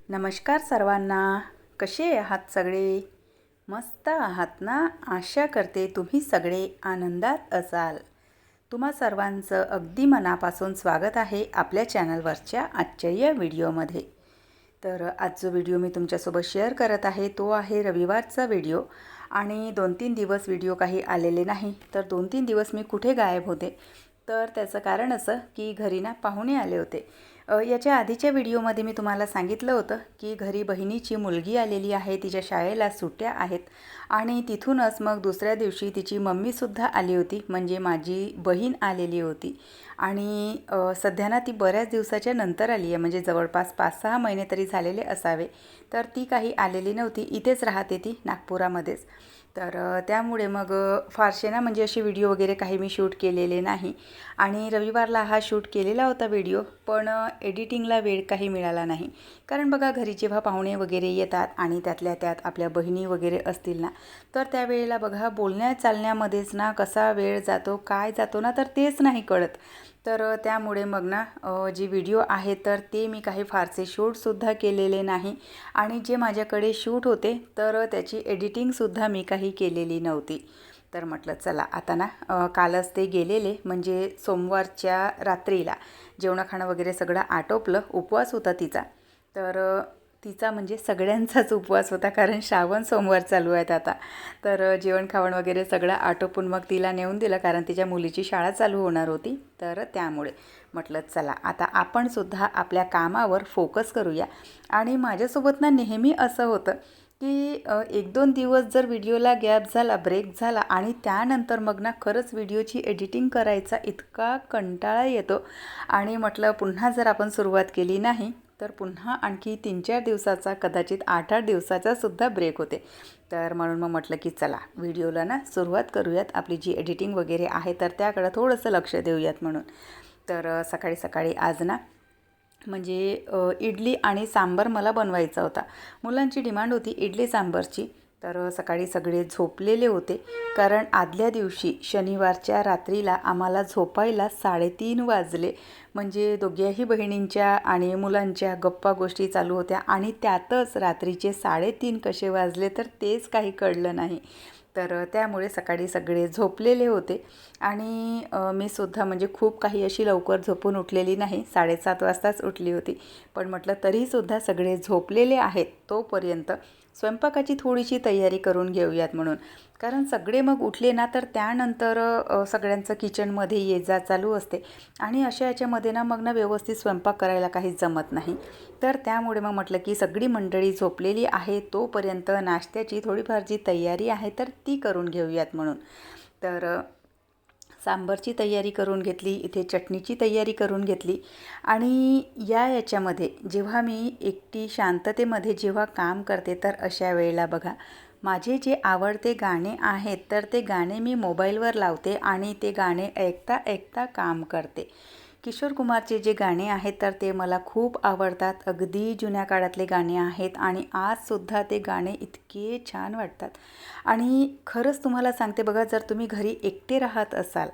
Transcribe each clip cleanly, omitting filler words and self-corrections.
नमस्कार सर्वांना. कसे आहात सगळे? मस्त आहात ना? आशा करते तुम्ही सगळे आनंदात असाल. तुम्हा सर्वांचं अगदी मनापासून स्वागत आहे आपल्या चॅनलवरच्या आजच्या या व्हिडिओमध्ये. तर आज जो व्हिडिओ मी तुमच्यासोबत शेअर करत आहे तो आहे रविवारचा व्हिडिओ. आणि 2-3 दिवस व्हिडिओ काही आलेले नाही. तर 2-3 दिवस मी कुठे गायब होते, तर त्याचं कारण असं की घरी ना पाहुणे आले होते. याच्या आधीच्या व्हिडिओमध्ये मी तुम्हाला सांगितलं होतं की घरी बहिणीची मुलगी आलेली आहे, तिच्या शाळेला सुट्ट्या आहेत. आणि तिथूनच मग दुसऱ्या दिवशी तिची मम्मीसुद्धा आली होती, म्हणजे माझी बहीण आलेली होती. आणि सध्या ना ती बऱ्याच दिवसाच्या नंतर आली आहे, म्हणजे जवळपास 5-6 महिने तरी झालेले असावे. तर ती काही आलेली नव्हती, इथेच राहते ती नागपुरामध्येच. तर त्यामुळे मग फारसे ना म्हणजे असे व्हिडिओ वगैरे काही मी शूट केलेले नाही. आणि रविवारला हा शूट केलेला होता व्हिडिओ, पण एडिटिंगला वेळ काही मिळाला नाही. कारण बघा, घरी जेव्हा पाहुणे वगैरे येतात आणि त्यातल्या त्यात आपल्या बहिणी वगैरे असतील ना, तर त्यावेळेला बघा बोलण्या चालण्यामध्येच ना कसा वेळ जातो, काय जातो ना, तर तेच नाही कळत. तर त्यामुळे मग ना जे व्हिडिओ आहे तर ते मी काही फारसे शूटसुद्धा केलेले नाही. आणि जे माझ्याकडे शूट होते तर त्याची एडिटिंगसुद्धा मी काही केलेली नव्हती. तर म्हटलं चला आता ना कालच ते गेलेले, म्हणजे सोमवारच्या रात्रीला जेवणं खाणं वगैरे सगळं आटोपलं. उपवास होता तिचा. तर तिचा म्हणजे सगळ्यांचाच उपवास होता, कारण श्रावण सोमवार चालू आहेत आता. तर जेवण खावण वगैरे सगळं आटोपून मग तिला नेऊन दिलं, कारण तिच्या मुलीची शाळा चालू होणार होती. तर त्यामुळे म्हटलं चला आता आपणसुद्धा आपल्या कामावर फोकस करूया. आणि माझ्यासोबत ना नेहमी असं होतं की 1-2 दिवस जर व्हिडिओला गॅप झाला, ब्रेक झाला आणि त्यानंतर मग ना खरंच व्हिडिओची एडिटिंग करायचा इतका कंटाळा येतो. आणि म्हटलं पुन्हा जर आपण सुरुवात केली नाही तर पुन्हा आणखी 3-4 दिवसाचा, कदाचित 8-8 दिवसाचासुद्धा ब्रेक होते. तर म्हणून मग म्हटलं की चला व्हिडिओला ना सुरुवात करूयात. आपली जी एडिटिंग वगैरे आहे तर त्याकडं थोडंसं लक्ष देऊयात म्हणून. तर सकाळी सकाळी आज ना म्हणजे इडली आणि सांबार मला बनवायचा होता. मुलांची डिमांड होती इडली सांबारची. तर सकाळी सगळे झोपलेले होते, कारण आदल्या दिवशी शनिवारच्या रात्रीला आम्हाला झोपायला 3:30 वाजले. म्हणजे दोघ्याही बहिणींच्या आणि मुलांच्या गप्पा गोष्टी चालू होत्या आणि त्यातच रात्रीचे 3:30 कसे वाजले तर तेच काही कळलं नाही. तर त्यामुळे सकाळी सगळे झोपलेले होते. आणि मी सुद्धा म्हणजे खूप काही अशी लवकर झोपून उठलेली नाही, 7:30 वाजताच उठली होती. पण म्हटलं तरीसुद्धा सगळे झोपलेले आहेत तोपर्यंत स्वयंपाकाची थोडीशी तयारी करून घेऊयात म्हणून. कारण सगळे मग उठले ना तर त्यानंतर सगळ्यांचं किचनमध्ये ये जा चालू असते. आणि अशा याच्यामध्ये ना मग ना व्यवस्थित स्वयंपाक करायला काहीच जमत नाही. तर त्यामुळे मग म्हटलं की सगळी मंडळी झोपलेली आहे तोपर्यंत नाश्त्याची थोडीफार जी तयारी आहे तर ती करून घेऊयात म्हणून. तर सांबारची तयारी करून घेतली, इथे चटणीची तयारी करून घेतली. आणि याच्यामध्ये जेव्हा मी एकटी शांततेमध्ये जेव्हा काम करते तर अशा वेळेला बघा, माझे जे आवडते गाणे आहेत तर ते गाणे मी मोबाईलवर लावते आणि ते गाणे ऐकता ऐकता काम करते. किशोर कुमारचे जे गाणे आहेत तर ते मला खूप आवडतात. अगदी जुन्या काळातले गाणे आहेत आणि आजसुद्धा ते गाणे इतके छान वाटतात. आणि खरंच तुम्हाला सांगते बघा, जर तुम्ही घरी एकटे राहत असाल,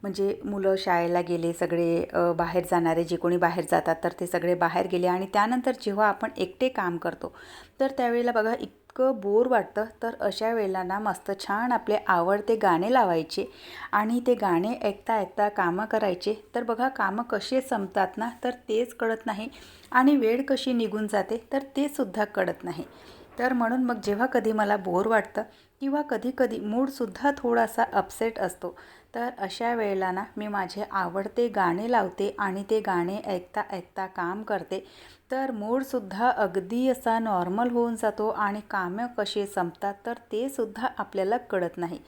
म्हणजे मुलं शाळेला गेले, सगळे बाहेर जाणारे जे कोणी बाहेर जातात तर ते सगळे बाहेर गेले आणि त्यानंतर जेव्हा आपण एकटे काम करतो तर त्यावेळेला बघा इतकं बोर वाटतं. तर अशा वेळेला ना मस्त छान आपले आवडते गाणे लावायचे आणि ते गाणे ऐकता ऐकता कामं करायचे. तर बघा कामं कसे संपतात ना तर तेच कळत नाही आणि वेळ कशी निघून जाते तर ते सुद्धा कळत नाही. तर म्हणून मग जेव्हा कधी मला बोर वाटतं किंवा कधी-कधी मूडसुद्धा थोडासा अपसेट असतो, तर अशा वेळेला ना मी माझे आवडते गाणे लावते आणि ते गाणे ऐकता ऐकता काम करते. तर मूडसुद्धा अगदी असा नॉर्मल होऊन जातो आणि कामं कसे संपतात तर ते सुद्धा आपल्याला कळत नाही.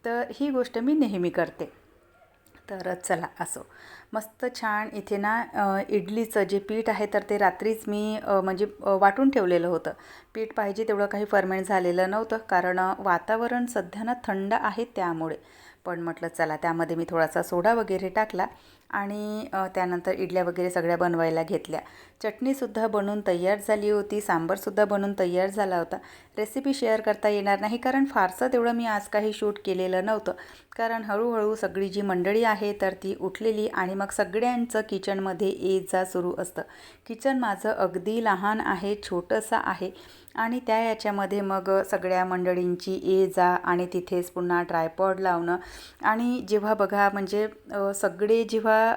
तर ही गोष्ट मी नेहमी करते. तर चला असो, मस्त छान इथे ना इडलीचं जे पीठ आहे तर ते रात्रीच मी म्हणजे वाटून ठेवलेलं होतं. पीठ पाहिजे तेवढं काही फर्मेंट झालेलं नव्हतं, कारण वातावरण सध्या ना थंड आहे त्यामुळे. पण म्हटलं चला त्यामध्ये मी थोडासा सोडा वगैरे टाकला आणि त्यानंतर इडल्या वगैरे सगळ्या बनवायला घेतल्या. चटणीसुद्धा बनवून तयार झाली होती, सांबारसुद्धा बनवून तयार झाला होता. रेसिपी शेअर करता येणार नाही कारण फारसं तेवढं मी आज काही शूट केलेलं नव्हतं, कारण हळूहळू सगळी जी मंडळी आहे तर ती उठलेली आणि मग सगळ्यांचं किचनमध्ये ये जा सुरू असतं. किचन माझं अगदी लहान आहे, छोटंसं आहे आणि त्या याच्यामध्ये मग सगळ्या मंडळींची ये जा आणि तिथेच पुन्हा ट्रायपॉड लावणं आणि जेव्हा बघा म्हणजे सगळे जेव्हा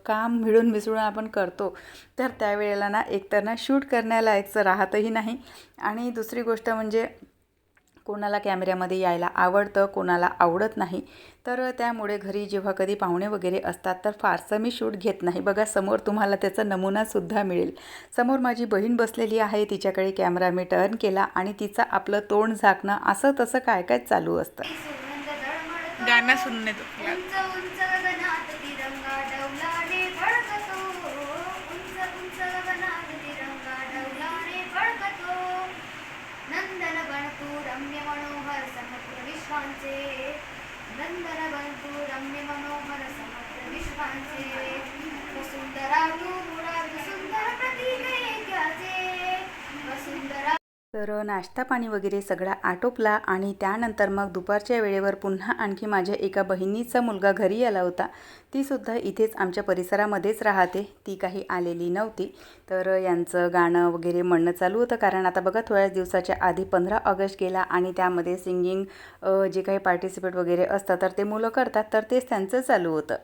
काम मिळून मिसळून आपण करतो तर त्यावेळेला ना एकतर ना शूट करण्यालायकचं राहतही नाही आणि दुसरी गोष्ट म्हणजे कोणाला कॅमेऱ्यामध्ये यायला आवडतं, कोणाला आवडत नाही. तर त्यामुळे घरी जेव्हा कधी पाहुणे वगैरे असतात तर फारसं मी शूट घेत नाही. बघा समोर तुम्हाला त्याचा नमुनासुद्धा मिळेल. समोर माझी बहीण बसलेली आहे, तिच्याकडे कॅमेरा मी टर्न केला आणि तिचं आपलं तोंड झाकणं असं तसं काय काय चालू असतं. गाणं सुनने तो नंदन बनतु रम्य मनोहर समग्र विश्वांचे नंदन बनतु रम्य मनोहर समग्र विश्वांचे वसुंधरा तू मुळात सुंदर प्रतीक ऐक्याचे वसुंधरा. तर नाश्ता पाणी वगैरे सगळा आटोपला आणि त्यानंतर मग दुपारच्या वेळेवर पुन्हा आणखी माझ्या एका बहिणीचा मुलगा घरी आला होता. तीसुद्धा इथेच आमच्या परिसरामध्येच राहते, ती काही आलेली नव्हती. तर यांचं गाणं वगैरे म्हणणं चालू होतं कारण आता बघा थोड्याच दिवसाच्या आधी 15 ऑगस्ट गेला आणि त्यामध्ये सिंगिंग जे काही पार्टिसिपेट वगैरे असतं तर ते मुलं करतात, तर तेच त्यांचं चालू होतं.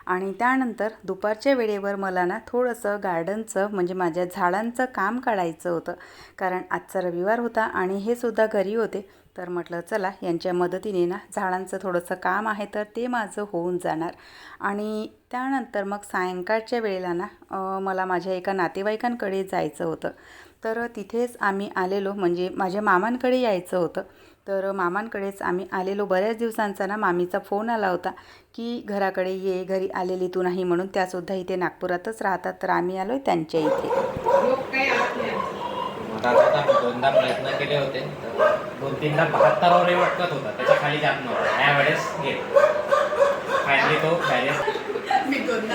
आणि त्यानंतर दुपारच्या वेळेवर मला ना थोडंसं गार्डनचं म्हणजे माझ्या झाडांचं काम काढायचं होतं कारण आजचा रविवार होता आणि हे सुद्धा घरी होते. तर म्हटलं चला यांच्या मदतीने ना झाडांचं थोडंसं काम आहे तर ते माझं होऊन जाणार. आणि त्यानंतर मग सायंकाळच्या वेळेला ना मला माझ्या एका नातेवाईकांकडे जायचं होतं. तर तिथेच आम्ही आलेलो म्हणजे माझ्या मामांकडे यायचं होतं. तर मामांकडेच आम्ही आलेलो. बऱ्याच दिवसांचा ना मामीचा फोन आला होता की घराकडे ये, घरी आलेली तू नाही म्हणून. त्यासुद्धा इथे नागपुरातच राहतात, तर आम्ही आलो आहे त्यांच्या इथे. दोनदा प्रयत्न केले होते, 2-3दा 72 वाटत होता, त्याच्या खाली जात नव्हता. यावेळेस गेलो फायनली तो बॅलेन्स. मी दोनदा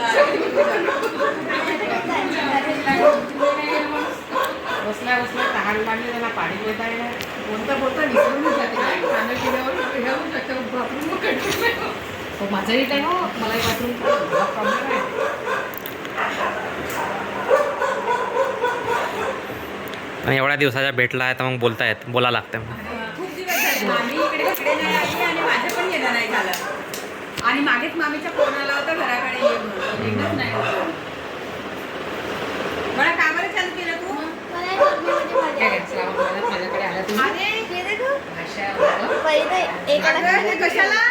बसल्या बसल्या तहान लागली, त्याला पाणी देता येणार, बोलता बोलता विसरूनच जाते. खाणं केल्यावर हो माझंही काय हो, मलाही वाटून प्रॉब्लेम आहे. आणि एवढ्या दिवसाच्या भेटला आहे तर मग बोला लागतं. खूप दिवस झाले मामी इकडे नाही आली आणि माझं पण येणं नाही झालं. आणि मागेच मामीचा फोन आला होता घराकडे ये म्हणून, येणंच नाही होतं. मला का बरं चालू केलं तू? माझ्याकडे आला तू. अरे कशाला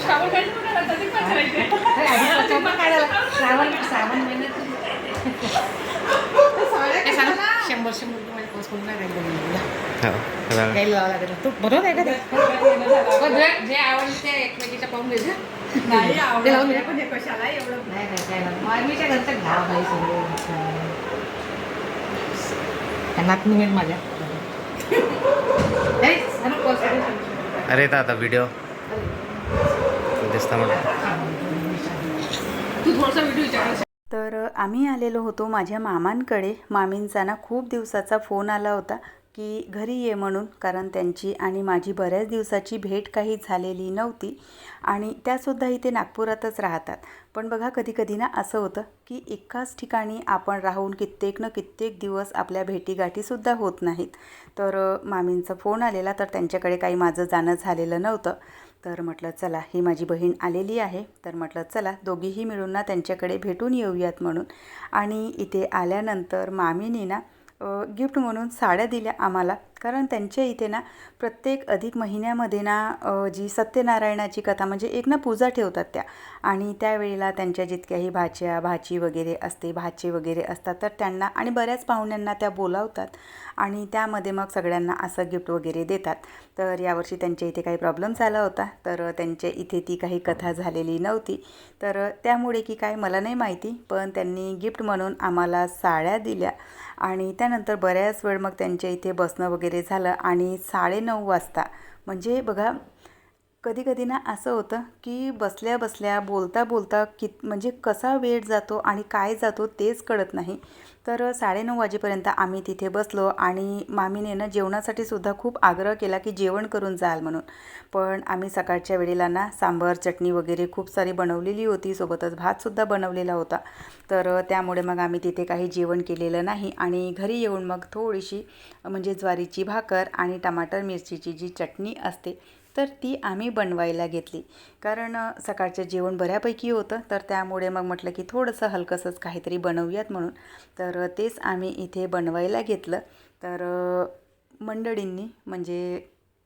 श्रावण महिन्यात 100 रुपये पोस्ट द्यायला लागेल. तू बरोबर आहे का? जे आवडलं ते एकमेकीच्या पाहून घ्यायचं. नाही आवडलं पण कशाला एवढं नाही मीच्या घरचं घ्या भाई नातनी मिळेल माझ्या. अरे आता व्हिडिओ दिसता म्हणून तू थोडासा व्हिडिओ विचार. तर आम्ही आलेलो होतो माझ्या मामांकडे. मामींचा ना खूप दिवसाचा फोन आला होता की घरी ये म्हणून, कारण त्यांची आणि माझी बऱ्याच दिवसाची भेट काही झालेली नव्हती आणि त्यासुद्धा इथे नागपुरातच राहतात. पण बघा कधी कधी ना असं होतं की एकाच ठिकाणी आपण राहून कित्येक दिवस आपल्या भेटीगाठीसुद्धा होत नाहीत. तर मामींचा फोन आलेला, तर त्यांच्याकडे काही माझं जाणं झालेलं नव्हतं. तर म्हटलं चला ही माझी बहीण आलेली आहे, तर म्हटलं चला दोघीही मिळून ना त्यांच्याकडे भेटून येऊयात म्हणून. आणि इथे आल्यानंतर मामीने ना गिफ्ट म्हणून साड्या दिल्या आम्हाला, कारण त्यांच्या इथे ना प्रत्येक अधिक महिन्यामध्ये ना जी सत्यनारायणाची कथा म्हणजे एक ना पूजा ठेवतात त्या, आणि त्यावेळेला त्यांच्या जितक्याही भाच्या भाची वगैरे असते, भाचे वगैरे असतात, तर त्यांना आणि बऱ्याच पाहुण्यांना त्या बोलावतात आणि त्यामध्ये मग सगळ्यांना असं गिफ्ट वगैरे देतात. तर यावर्षी त्यांच्या इथे काही प्रॉब्लेम झाला होता, तर त्यांच्या इथे ती काही कथा झालेली नव्हती. तर त्यामुळे की काय मला नाही माहिती, पण त्यांनी गिफ्ट म्हणून आम्हाला साड्या दिल्या. आणि त्यानंतर बऱ्याच वेळ मग त्यांच्या इथे बसणं वगैरे झालं आणि 9:30 वाजता म्हणजे बघा कधी कधी ना असं होतं की बसल्या बसल्या बोलता बोलता म्हणजे कसा वेळ जातो आणि काय जातो तेच कळत नाही. तर 9:30 वाजेपर्यंत आम्ही तिथे बसलो आणि मामीने ना जेवणासाठी सुद्धा खूप आग्रह केला की जेवण करून जाल म्हणून. पण आम्ही सकाळच्या वेळेला ना सांबार चटणी वगैरे खूप सारी बनवलेली होती, सोबतच भातसुद्धा बनवलेला होता. तर त्यामुळे मग आम्ही तिथे काही जेवण केलेलं नाही आणि घरी येऊन मग थोडीशी म्हणजे ज्वारीची भाकर आणि टमाटर मिरचीची जी चटणी असते तर ती आम्ही बनवायला घेतली. कारण सकाळचं जेवण बऱ्यापैकी होतं, तर त्यामुळे मग म्हटलं की थोडंसं हलकंसंच काहीतरी बनवूयात म्हणून. तर तेच आम्ही इथे बनवायला घेतलं. तर मंडळींनी म्हणजे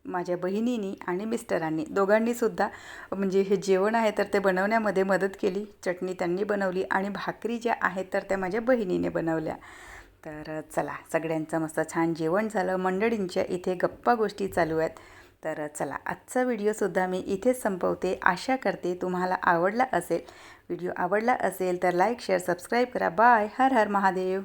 माझ्या बहिणीनी आणि मिस्टरांनी दोघांनीसुद्धा म्हणजे हे जेवण आहे तर ते बनवण्यामध्ये मदत केली. चटणी त्यांनी बनवली आणि भाकरी ज्या आहेत तर त्या माझ्या बहिणीने बनवल्या. तर चला, सगळ्यांचं मस्त छान जेवण झालं. मंडळींच्या इथे गप्पा गोष्टी चालू आहेत. तर चला, आजचा व्हिडिओसुद्धा मी इथेच संपवते. आशा करते तुम्हाला आवडला असेल. व्हिडिओ आवडला असेल तर लाईक शेअर सबस्क्राईब करा. बाय. हर हर महादेव.